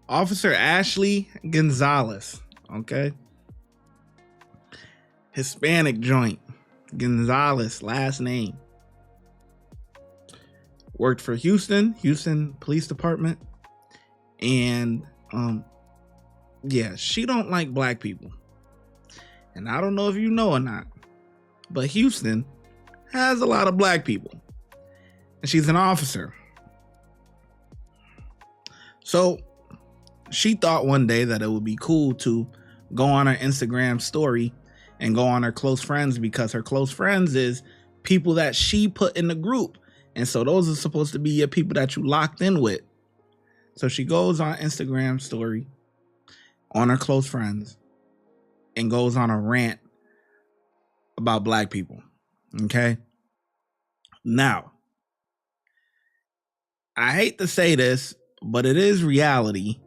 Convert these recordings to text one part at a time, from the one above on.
Officer Ashley Gonzalez. Okay. Hispanic joint. Gonzalez, last name. Worked for Houston Police Department. And yeah, she don't like black people. And I don't know if you know or not, but Houston has a lot of black people. And she's an officer. So she thought one day that it would be cool to go on her Instagram story and go on her close friends, because her close friends is people that she put in the group. And so those are supposed to be your people that you locked in with. So she goes on Instagram story on her close friends and goes on a rant about black people. Okay. Now, I hate to say this, but it is reality.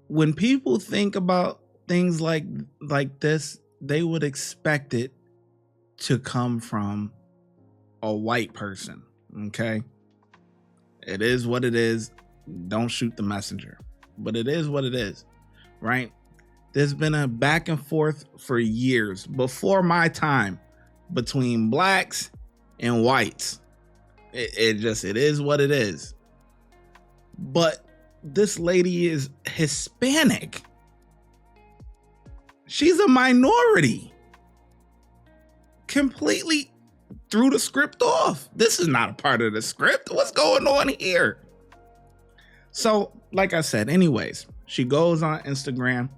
When people think about things like this, they would expect it to come from a white person. Okay. It is what it is. Don't shoot the messenger. But it is what it is, right? There's been a back and forth for years before my time between blacks and whites. It is what it is. But this lady is Hispanic. She's a minority. Completely threw the script off. This is not a part of the script. What's going on here? So, like I said, anyways, she goes on Instagram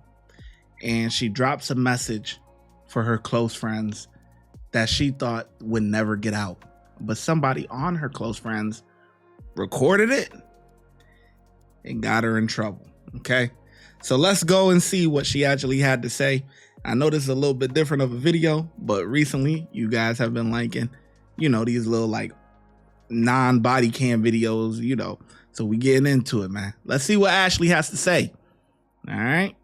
and she drops a message for her close friends that she thought would never get out. But somebody on her close friends recorded it and got her in trouble. Okay. So let's go and see what she actually had to say. I know this is a little bit different of a video, but recently you guys have been liking, these little like non-body cam videos, So we getting into it, man. Let's see what Ashley has to say. All right.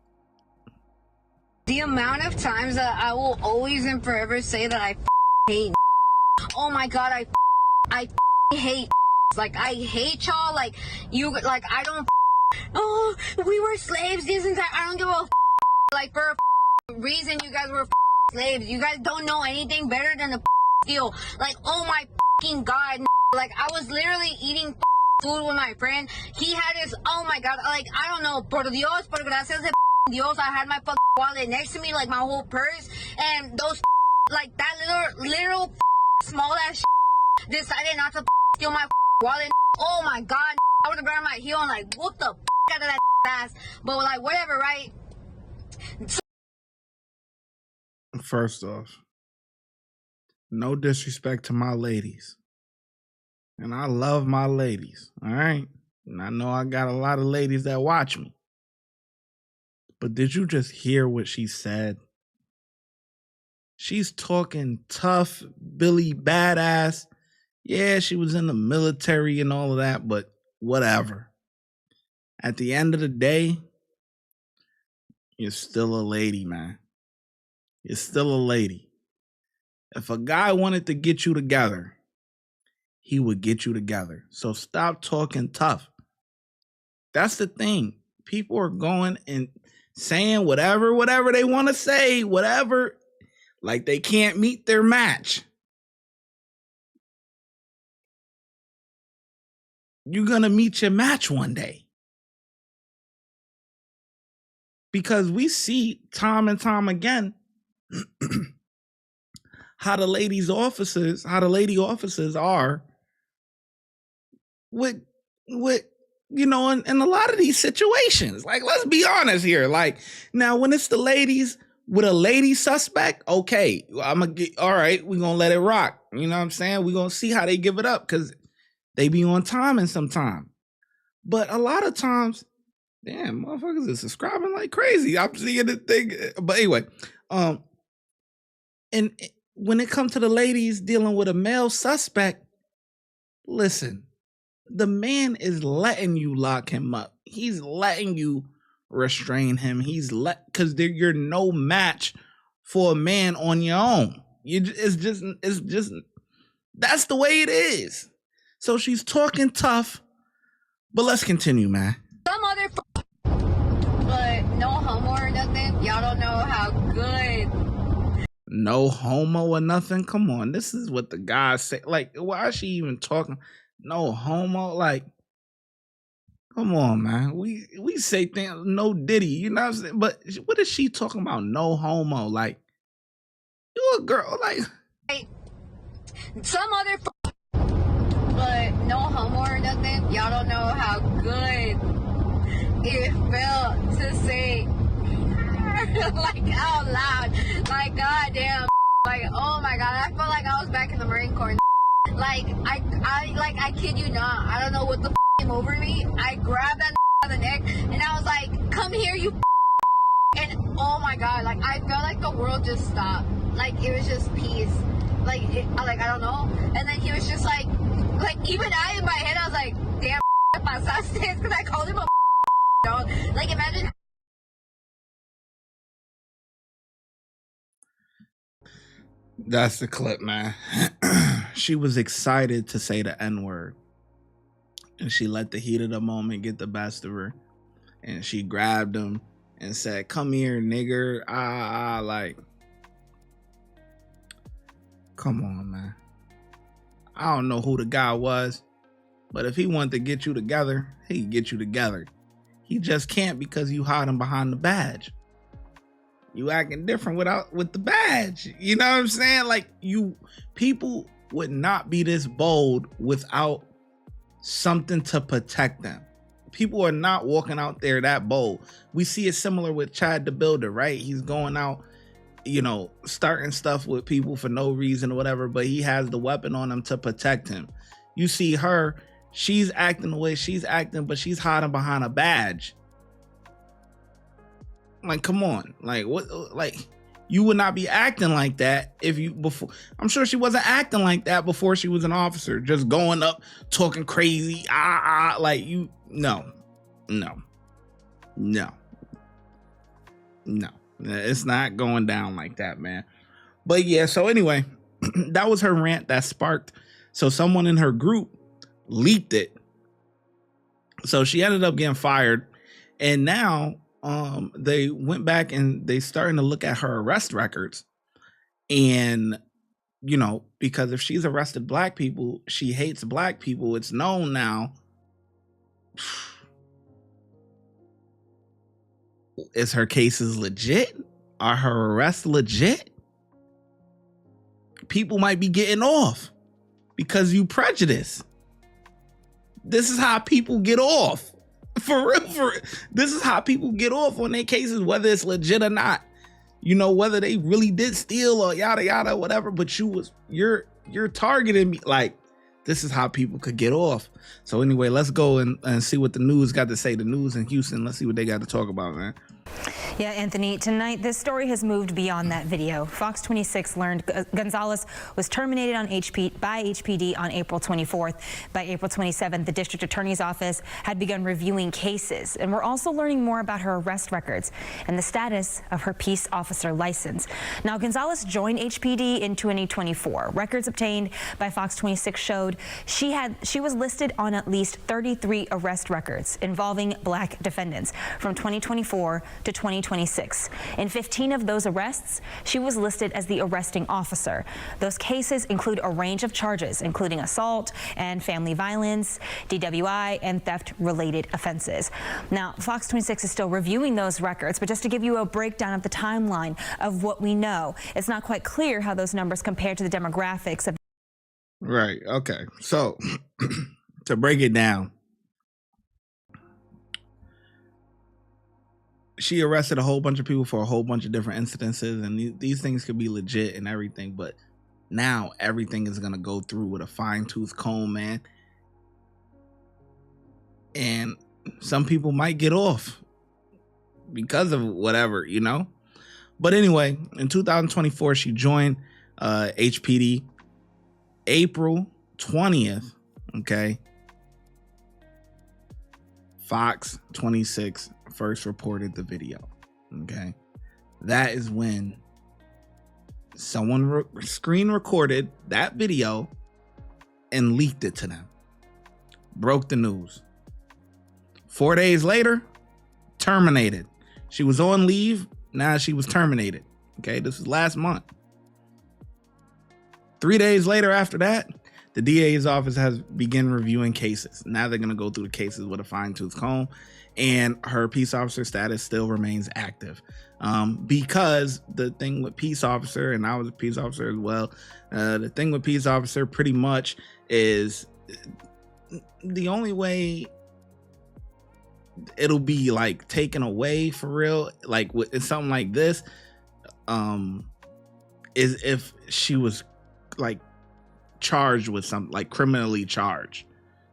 The amount of times that I will always and forever say that I hate. Oh my God, I hate. Like, I hate y'all. Like, I don't. Oh, we were slaves. This and that. I don't give a. Like, for a reason, you guys were slaves. You guys don't know anything better than the deal. Like, oh my God. Like, I was literally eating food with my friend. He had his, oh my God, like, I don't know, por Dios, por gracias de Dios, I had my wallet next to me, like my whole purse, and those, like, that little small ass decided not to steal my wallet. Oh my God, I would have grabbed my heel and like, whoop the out of that ass, but like, whatever, right? First off, no disrespect to my ladies. And I love my ladies, all right? And I know I got a lot of ladies that watch me. But did you just hear what she said? She's talking tough, Billy badass. Yeah, she was in the military and all of that, but whatever. At the end of the day, you're still a lady, man. You're still a lady. If a guy wanted to get you together, he would get you together. So stop talking tough. That's the thing. People are going and saying whatever they want to say, whatever, like they can't meet their match. You're going to meet your match one day. Because we see time and time again how the lady officers are with in a lot of these situations. Like, let's be honest here. Like, now when it's the ladies with a lady suspect, okay, all right, we're gonna let it rock. You know what I'm saying? We're gonna see how they give it up, because they be on timing sometime. But a lot of times, damn, motherfuckers are subscribing like crazy. I'm seeing the thing. But anyway, and when it comes to the ladies dealing with a male suspect, listen, the man is letting you lock him up. He's letting you restrain him. Because you're no match for a man on your own. It's just that's the way it is. So she's talking tough, But let's continue, man. Some other but no homo or nothing. Y'all don't know how good. No homo or nothing? Come on. This is what the guys say. Like, why is she even talking? No homo? Like, come on, man. We say things, no Diddy, you know what I'm saying? But what is she talking about? No homo. Like, you a girl, like Some other but no homo or nothing. Y'all don't know how good it felt to say like out loud. Like goddamn. Like oh my god, I felt like I was back in the Marine Corps. Like I kid you not. I don't know what the came over me. I grabbed that by the neck and I was like, "Come here, you." And oh my god, like I felt like the world just stopped. Like it was just peace. Like I don't know. And then he was just like even I in my head I was like, "Damn, pasaste," because I called him a dog. Like imagine. that's the clip, man. She was excited to say the N-word. And she let the heat of the moment get the best of her. And she grabbed him and said, "Come here, nigger." Like, come on, man. I don't know who the guy was, but if he wanted to get you together, he'd get you together. He just can't because you hiding behind the badge. You acting different with the badge. You know what I'm saying? Like people would not be this bold without something to protect them. People are not walking out there that bold. We see it similar with Chad the Builder, right? He's going out, starting stuff with people for no reason or whatever, but he has the weapon on him to protect him. You see her, she's acting the way she's acting, but she's hiding behind a badge. Like, come on. Like, what? Like, you would not be acting like that before. I'm sure she wasn't acting like that before she was an officer, just going up, talking crazy. Like, no. It's not going down like that, man. But yeah, so anyway, that was her rant that sparked. So someone in her group leaked it. So she ended up getting fired. And now they went back and they starting to look at her arrest records. And, because if she's arrested black people, she hates black people. It's known now. Is her cases legit? Are her arrests legit? People might be getting off because you prejudice. This is how people get off. For real. This is how people get off on their cases, whether it's legit or not. Whether they really did steal or yada yada, whatever. But you're targeting me. Like, this is how people could get off. So anyway, let's go and see what the news got to say. The news in Houston. Let's see what they got to talk about, man. Yeah, Anthony, tonight this story has moved beyond that video. Fox 26 learned Gonzalez was terminated by HPD on April 24th. By April 27th, the district attorney's office had begun reviewing cases. And we're also learning more about her arrest records and the status of her peace officer license. Now, Gonzalez joined HPD in 2024. Records obtained by Fox 26 showed she was listed on at least 33 arrest records involving black defendants from 2024 to 2026. In 15 of those arrests, she was listed as the arresting officer. Those cases include a range of charges, including assault and family violence, DWI, and theft-related offenses. Now, Fox 26 is still reviewing those records, but just to give you a breakdown of the timeline of what we know, it's not quite clear how those numbers compare to the demographics of. Right. Okay. So to break it down, she arrested a whole bunch of people for a whole bunch of different incidences, and these things could be legit and everything, but now everything is going to go through with a fine-tooth comb, man. And some people might get off because of whatever, But anyway, in 2024, she joined HPD April 20th, okay? Fox 26 first reported the video, okay? That is when someone screen recorded that video and leaked it to them. Broke the news. 4 days later, terminated. She was on leave. Now she was terminated. Okay, this was last month. 3 days later after that, the DA's office has begun reviewing cases. Now they're going to go through the cases with a fine-tooth comb, and her peace officer status still remains active. Because the thing with peace officer, and I was a peace officer as well, the thing with peace officer pretty much is the only way it'll be like taken away for real, like with something like this, is if she was like charged with something, like criminally charged,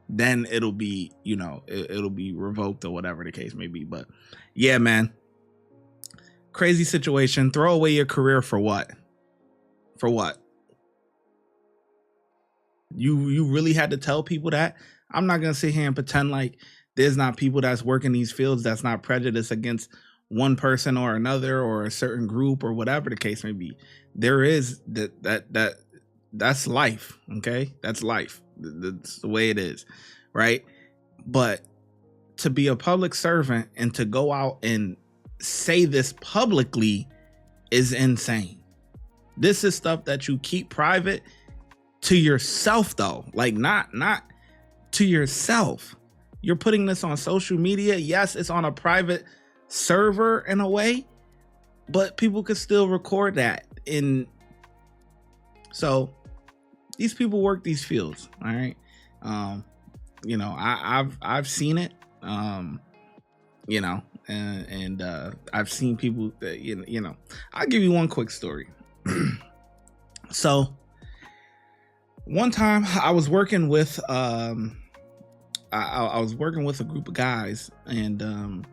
then it'll be, you know, it'll be revoked or whatever the case may be. But yeah, man, crazy situation. Throw away your career for what? For what? You really had to tell people that? I'm not gonna sit here and pretend like there's not people that's working these fields that's not prejudiced against one person or another or a certain group or whatever the case may be. There is that's life. Okay, that's life. That's the way it is, right? But to be a public servant and to go out and say this publicly is insane. This is stuff that you keep private to yourself, though. Like not to yourself. You're putting this on social media. Yes, it's on a private server in a way, but people could still record that. So these people work these fields, all right? You know, I've seen it, you know, and I've seen people that, you know, I'll give you one quick story. So one time I was working with, I was working with a group of guys, and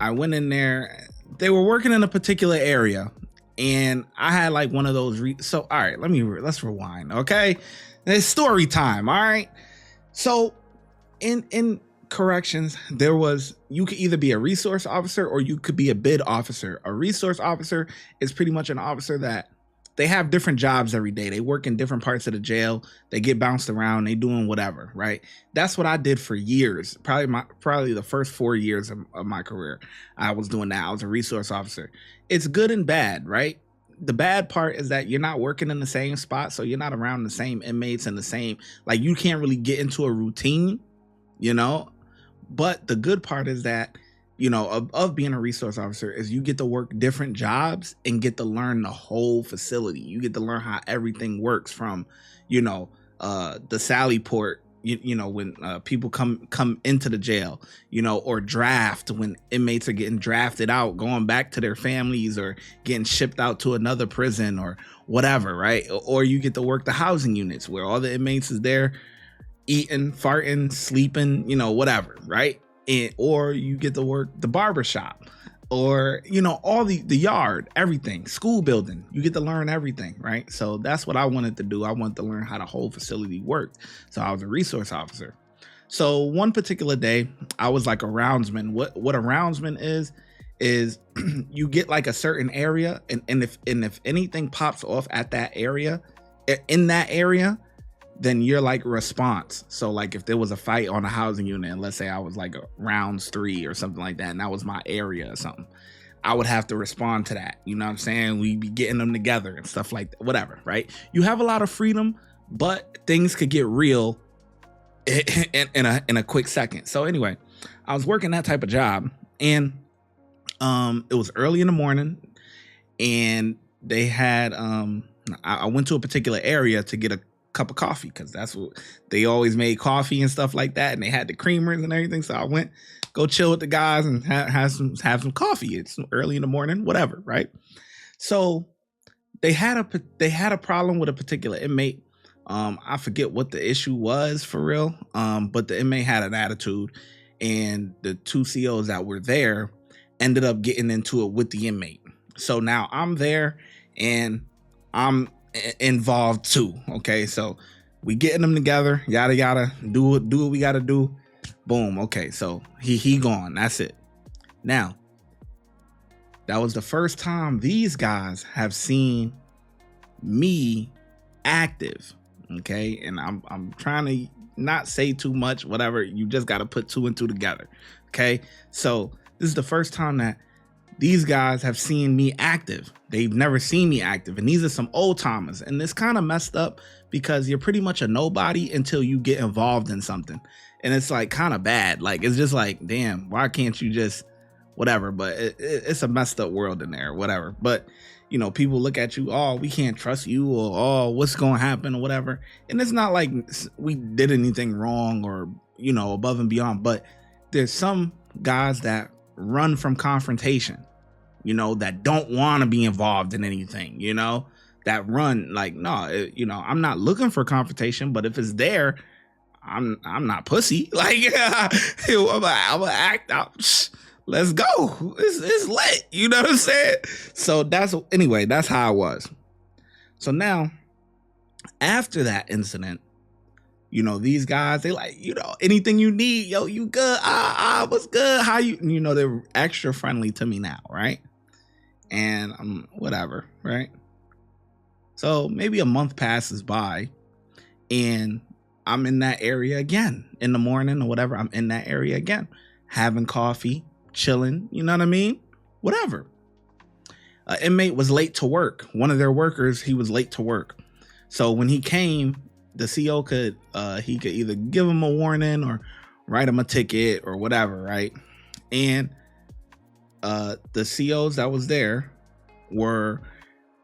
I went in there. They were working in a particular area, and I had like one of those. So all right, let's rewind. Okay, it's story time. All right. So in corrections, you could either be a resource officer or you could be a bid officer. A resource officer is pretty much an officer that they have different jobs every day. They work in different parts of the jail. They get bounced around. They doing whatever, right? That's what I did for years. Probably the first 4 years of my career, I was doing that. I was a resource officer. It's good and bad, right? The bad part is that you're not working in the same spot, so you're not around the same inmates and the same, like, you can't really get into a routine, you know? But the good part is that, you know, of being a resource officer is you get to work different jobs and get to learn the whole facility. You get to learn how everything works from, you know, the Sally port, you know, when people come into the jail, you know, or draft, when inmates are getting drafted out, going back to their families or getting shipped out to another prison or whatever, right? Or you get to work the housing units where all the inmates is there eating, farting, sleeping, you know, whatever, right? Or you get to work the barbershop, or, you know, all the yard, everything, school building. You get to learn everything, right? So that's what I wanted to do. I wanted to learn how the whole facility worked. So I was a resource officer. So one particular day, I was like a roundsman. What a roundsman is you get like a certain area, and if anything pops off at that area, in that area, then you're like response. So like if there was a fight on a housing unit, and let's say I was like a rounds 3 or something like that, and that was my area or something, I would have to respond to that. You know what I'm saying? We'd be getting them together and stuff like that, whatever, right? You have a lot of freedom, but things could get real in a quick second. So anyway, I was working that type of job, and it was early in the morning, and they had I went to a particular area to get a cup of coffee, because that's what they always made, coffee and stuff like that, and they had the creamers and everything. So I went go chill with the guys and have some coffee. It's early in the morning, whatever, right? So they had a problem with a particular inmate. I forget what the issue was for real, but the inmate had an attitude, and the 2 COs that were there ended up getting into it with the inmate. So now I'm there and I'm involved too. Okay, so we getting them together, yada yada, do what we gotta do. Boom. Okay, so he gone. That's it. Now, that was the first time these guys have seen me active. Okay, and I'm trying to not say too much, whatever. You just got to put 2 and 2 together. Okay. So this is the first time that these guys have seen me active. They've never seen me active. And these are some old timers. And it's kind of messed up because you're pretty much a nobody until you get involved in something. And it's like kind of bad. Like, it's just like, damn, why can't you just whatever? But it's a messed up world in there, whatever. But, you know, people look at you, oh, we can't trust you, or, oh, what's going to happen, or whatever. And it's not like we did anything wrong or, you know, above and beyond. But there's some guys that run from confrontation, you know, that don't want to be involved in anything, you know, that run like, no, you know, I'm not looking for confrontation, but if it's there, I'm not pussy. Like, I'm gonna act out. Let's go. It's lit. You know what I'm saying? So that's how I was. So now, after that incident, you know, these guys, they like, you know, anything you need, yo, you good? What's good? How you know, they're extra friendly to me now, right? And I'm whatever, right? So maybe a month passes by and I'm in that area again in the morning or whatever. I'm in that area again, having coffee, chilling, you know what I mean? Whatever. An inmate was late to work. One of their workers, he was late to work. So when he came, the CO could either give him a warning or write him a ticket or whatever, right? And the COs that was there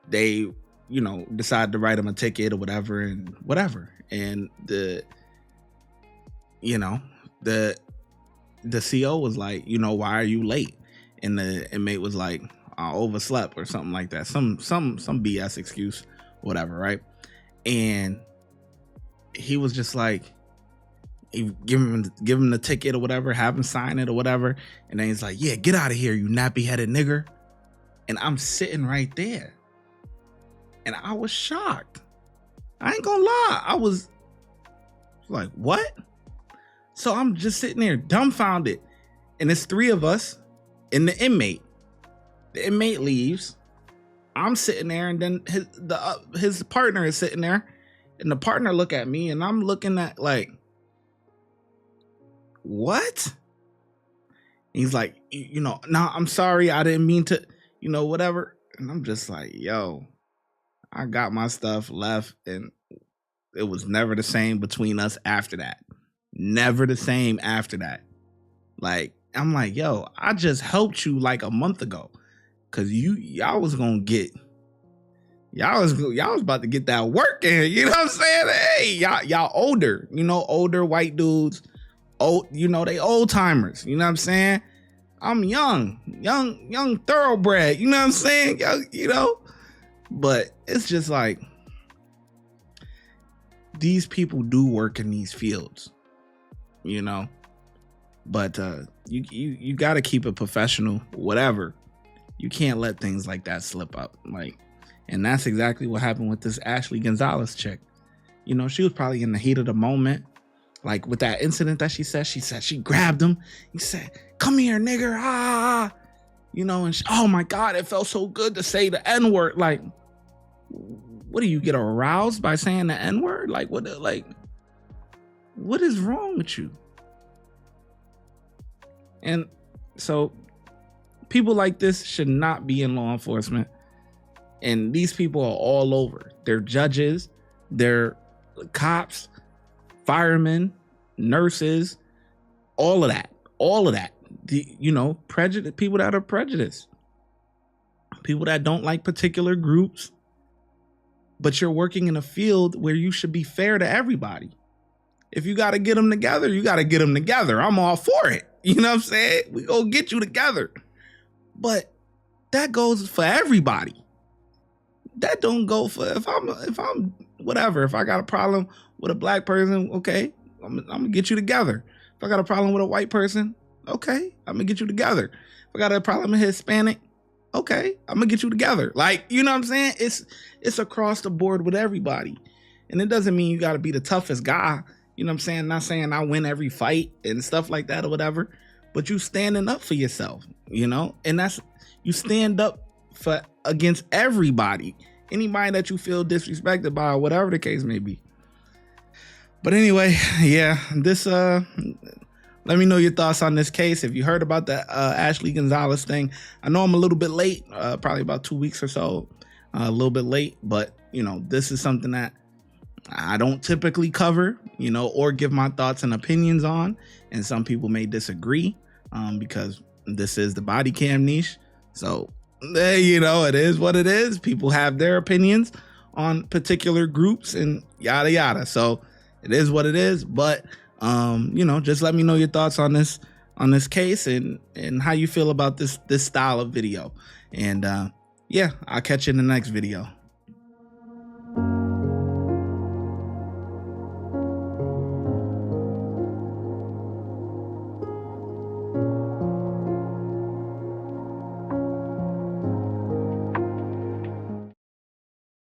they, you know, decided to write him a ticket or whatever and whatever. And the CO was like, you know, why are you late? And the inmate was like, I overslept or something like that. Some BS excuse, whatever, right? And he was just like, give him the ticket or whatever, have him sign it or whatever. And then he's like, yeah, get out of here, you nappy headed nigger. And I'm sitting right there. And I was shocked. I ain't gonna lie. I was like, what? So I'm just sitting there dumbfounded. And it's 3 of us and the inmate. The inmate leaves. I'm sitting there, and then his partner is sitting there. And the partner look at me, and I'm looking at like, what? He's like, you know, no, I'm sorry. I didn't mean to, you know, whatever. And I'm just like, yo, I got my stuff, left, and it was never the same between us after that. Never the same after that. Like, I'm like, yo, I just helped you like a month ago. Cause y'all was about to get that work in, you know what I'm saying? Hey, y'all older, you know, older white dudes, old, you know, they old timers, you know what I'm saying? I'm young thoroughbred, you know what I'm saying? You know, but it's just like, these people do work in these fields, you know, but you got to keep it professional, whatever. You can't let things like that slip up. Like, and that's exactly what happened with this Ashley Gonzalez chick. You know, she was probably in the heat of the moment. Like with that incident that she said she grabbed him. He said, come here, nigger. Ah, you know, and oh my God, it felt so good to say the N-word. Like, what do you get aroused by saying the N-word? Like, what is wrong with you? And so people like this should not be in law enforcement. And these people are all over. They're judges, they're cops, firemen, nurses, all of that. You know, prejudice, people that are prejudiced, people that don't like particular groups, but you're working in a field where you should be fair to everybody. If you got to get them together, you got to get them together. I'm all for it. You know what I'm saying? We gonna get you together. But that goes for everybody. That don't go for if I'm whatever. If I got a problem with a black person, okay, I'm gonna get you together. If I got a problem with a white person, okay, I'm gonna get you together. If I got a problem with Hispanic, okay, I'm gonna get you together. Like, you know what I'm saying? It's across the board with everybody. And it doesn't mean you gotta be the toughest guy. You know what I'm saying? Not saying I win every fight and stuff like that or whatever, but you standing up for yourself, you know? And that's, you stand up for against everybody, anybody that you feel disrespected by or whatever the case may be. But anyway, yeah, this let me know your thoughts on this case. If you heard about the Ashley Gonzalez thing, I know I'm a little bit late, probably about 2 weeks or so, a little bit late, but you know, this is something that I don't typically cover, you know, or give my thoughts and opinions on. And some people may disagree because this is the body cam niche. So, you know, it is what it is. People have their opinions on particular groups and yada, yada. So it is what it is. But, you know, just let me know your thoughts on this case and how you feel about this style of video. And yeah, I'll catch you in the next video.